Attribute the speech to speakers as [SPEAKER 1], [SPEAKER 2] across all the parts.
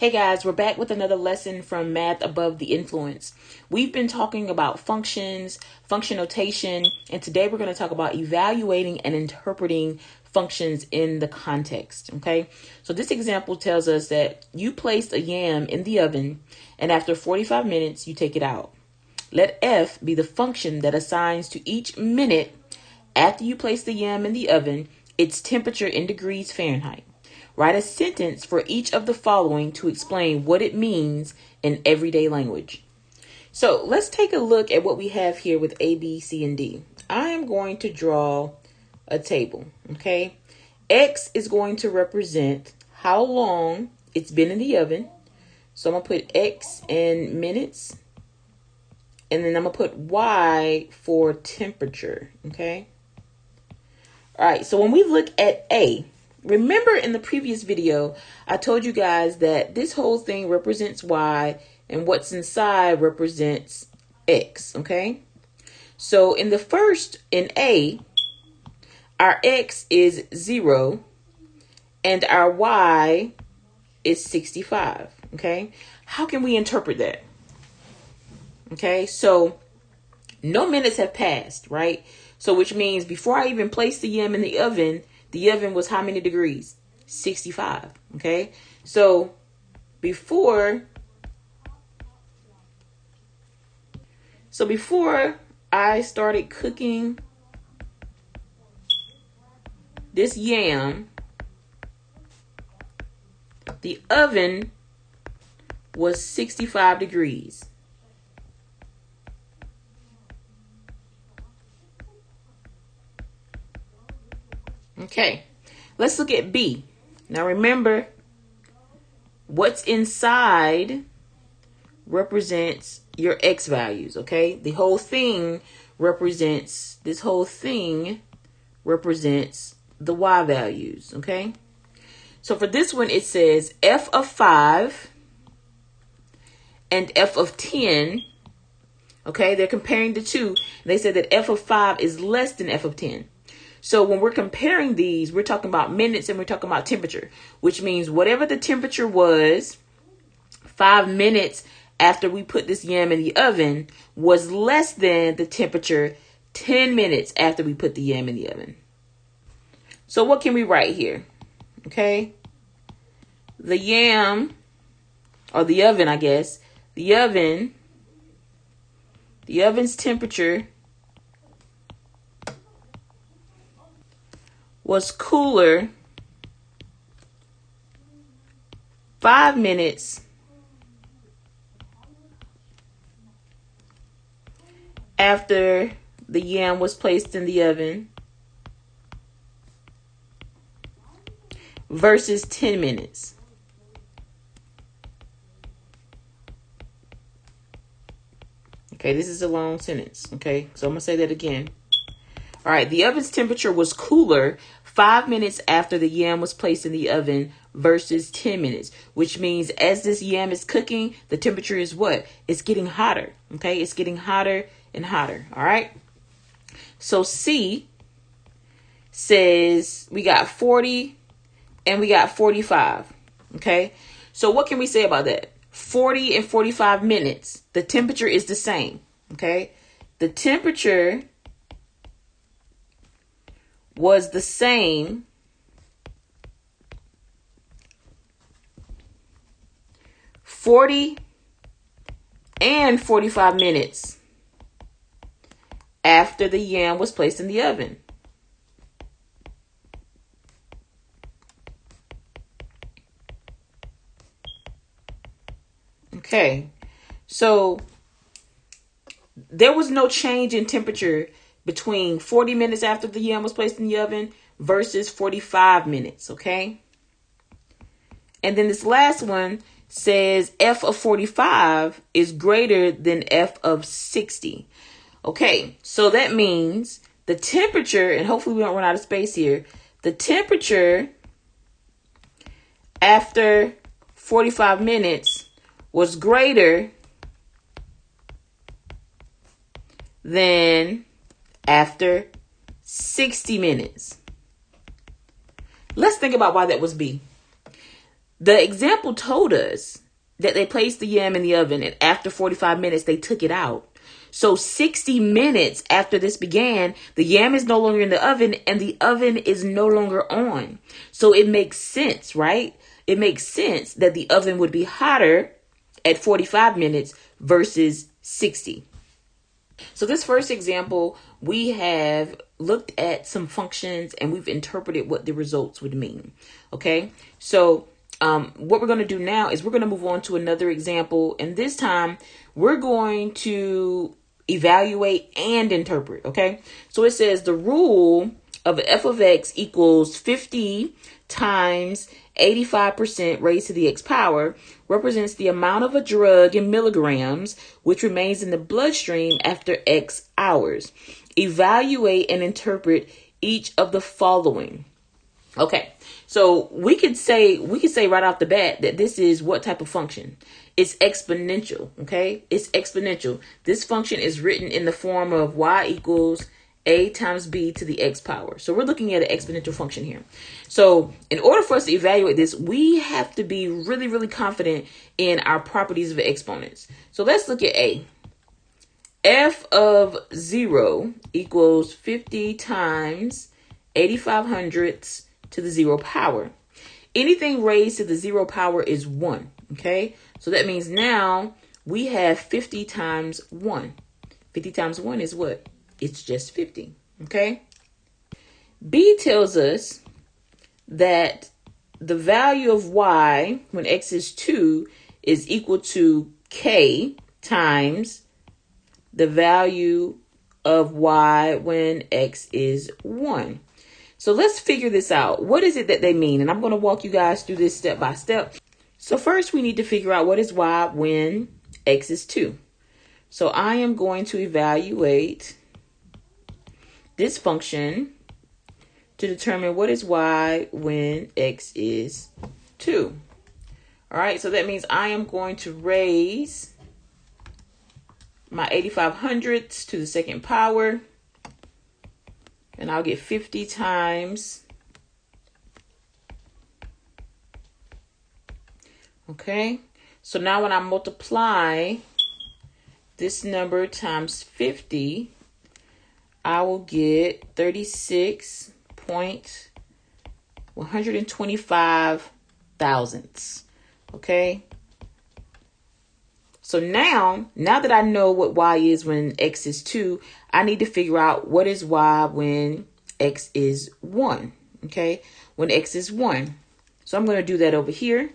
[SPEAKER 1] Hey guys, we're back with another lesson from Math Above the Influence. We've been talking about functions, function notation, and today we're going to talk about evaluating and interpreting functions in the context. Okay, so this example tells us that you placed a yam in the oven and after 45 minutes you take it out. Let f be the function that assigns to each minute after you place the yam in the oven its temperature in degrees Fahrenheit. Write a sentence for each of the following to explain what it means in everyday language. So let's take a look at what we have here with A, B, C, and D. I am going to draw a table, okay? X is going to represent how long it's been in the oven. So I'm going to put X in minutes. And then I'm going to put Y for temperature, okay? All right, so when we look at A, remember in the previous video, I told you guys that this whole thing represents Y and what's inside represents X, okay? So in A, our X is 0 and our Y is 65, okay? How can we interpret that? Okay, so no minutes have passed, right? So which means before I even placed the yam in the oven was how many degrees? 65. Okay. So before I started cooking this yam, the oven was 65 degrees. Okay, let's look at B. Now remember, what's inside represents your X values, okay? This whole thing represents the Y values, okay? So for this one, it says F of 5 and F of 10, okay? They're comparing the two. They said that F of 5 is less than F of 10. So when we're comparing these, we're talking about minutes and we're talking about temperature, which means whatever the temperature was 5 minutes after we put this yam in the oven was less than the temperature 10 minutes after we put the yam in the oven. So what can we write here? Okay. The yam, or the oven, I guess, the oven's temperature was cooler 5 minutes after the yam was placed in the oven versus 10 minutes. Okay, this is a long sentence. Okay, so I'm going to say that again. All right, the oven's temperature was cooler 5 minutes after the yam was placed in the oven versus 10 minutes, which means as this yam is cooking, the temperature is what? It's getting hotter, okay? It's getting hotter and hotter, all right? So C says we got 40 and we got 45, okay? So what can we say about that? 40 and 45 minutes, the temperature is the same, okay? The temperature was the same 40 and 45 minutes after the yam was placed in the oven. Okay, so there was no change in temperature between 40 minutes after the yam was placed in the oven versus 45 minutes, okay? And then this last one says F of 45 is greater than F of 60. Okay, so that means the temperature, and hopefully we don't run out of space here, the temperature after 45 minutes was greater than after 60 minutes. Let's think about why that was B. The example told us that they placed the yam in the oven and after 45 minutes, they took it out. So 60 minutes after this began, the yam is no longer in the oven and the oven is no longer on. So it makes sense, right? It makes sense that the oven would be hotter at 45 minutes versus 60. So this first example, we have looked at some functions and we've interpreted what the results would mean. Okay, so what we're going to do now is we're going to move on to another example. And this time we're going to evaluate and interpret. Okay, so it says the rule of f of x equals 50 times 85% raised to the x power represents the amount of a drug in milligrams which remains in the bloodstream after x hours. Evaluate and interpret each of the following. Okay, so we could say right off the bat that this is what type of function? It's exponential. Okay, it's exponential. This function is written in the form of y equals a times b to the x power. So we're looking at an exponential function here. So in order for us to evaluate this, we have to be really, really confident in our properties of exponents. So let's look at a. F of 0 equals 50 times 85 hundredths to the 0 power. Anything raised to the 0 power is 1. Okay, so that means now we have 50 times 1. 50 times 1 is what? It's just 50. Okay. B tells us that the value of y when x is 2 is equal to k times the value of y when x is 1. So let's figure this out. What is it that they mean? And I'm going to walk you guys through this step by step. So first we need to figure out what is y when x is 2. So I am going to evaluate this function to determine what is y when x is 2. All right, so that means I am going to raise my 85 hundredths to the second power, and I'll get 50 times. Okay, so now when I multiply this number times 50, I will get 36.125 thousandths. Okay. So now that I know what y is when x is 2, I need to figure out what is y when x is 1. Okay. When x is 1. So I'm going to do that over here.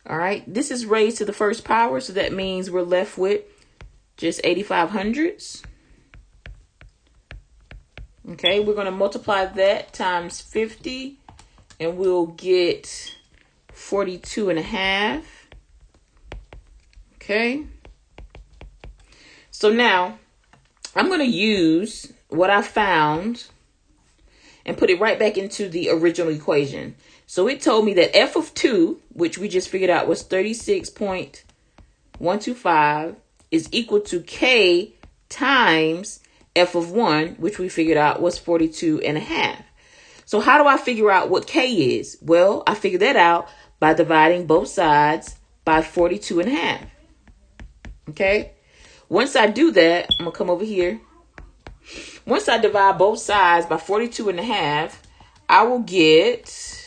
[SPEAKER 1] All right, this is raised to the first power, so that means we're left with just 85 hundredths. Okay, we're going to multiply that times 50, and we'll get 42 and a half. Okay, so now I'm going to use what I found and put it right back into the original equation. So it told me that f of 2, which we just figured out was 36.125, is equal to k times f of 1, which we figured out was 42 and a half. So how do I figure out what k is? Well, I figured that out by dividing both sides by 42 and a half. Okay. Once I do that, I'm going to come over here. Once I divide both sides by 42 and a half, I will get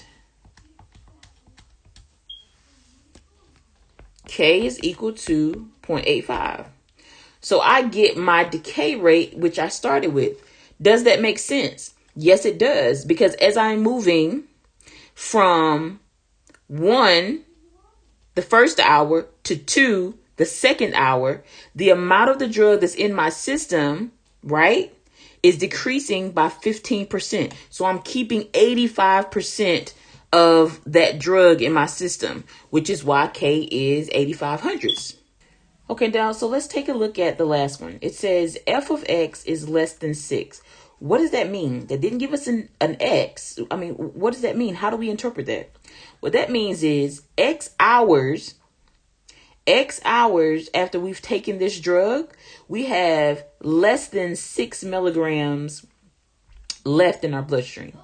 [SPEAKER 1] k is equal to 0.85. So I get my decay rate, which I started with. Does that make sense? Yes, it does. Because as I'm moving from 1, the first hour, to 2, the second hour, the amount of the drug that's in my system, right, is decreasing by 15%. So I'm keeping 85% of that drug in my system, which is why K is 85 hundredths. Okay, now, so let's take a look at the last one. It says f of x is less than 6. What does that mean? That didn't give us an x. I mean, what does that mean? How do we interpret that? What that means is x hours after we've taken this drug, we have less than 6 milligrams left in our bloodstream.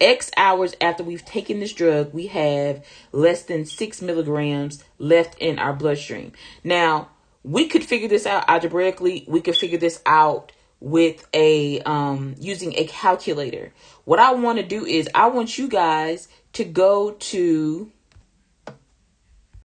[SPEAKER 1] X hours after we've taken this drug, we have less than 6 milligrams left in our bloodstream. Now, we could figure this out algebraically. We could figure this out with a using a calculator. What I want to do is I want you guys to go to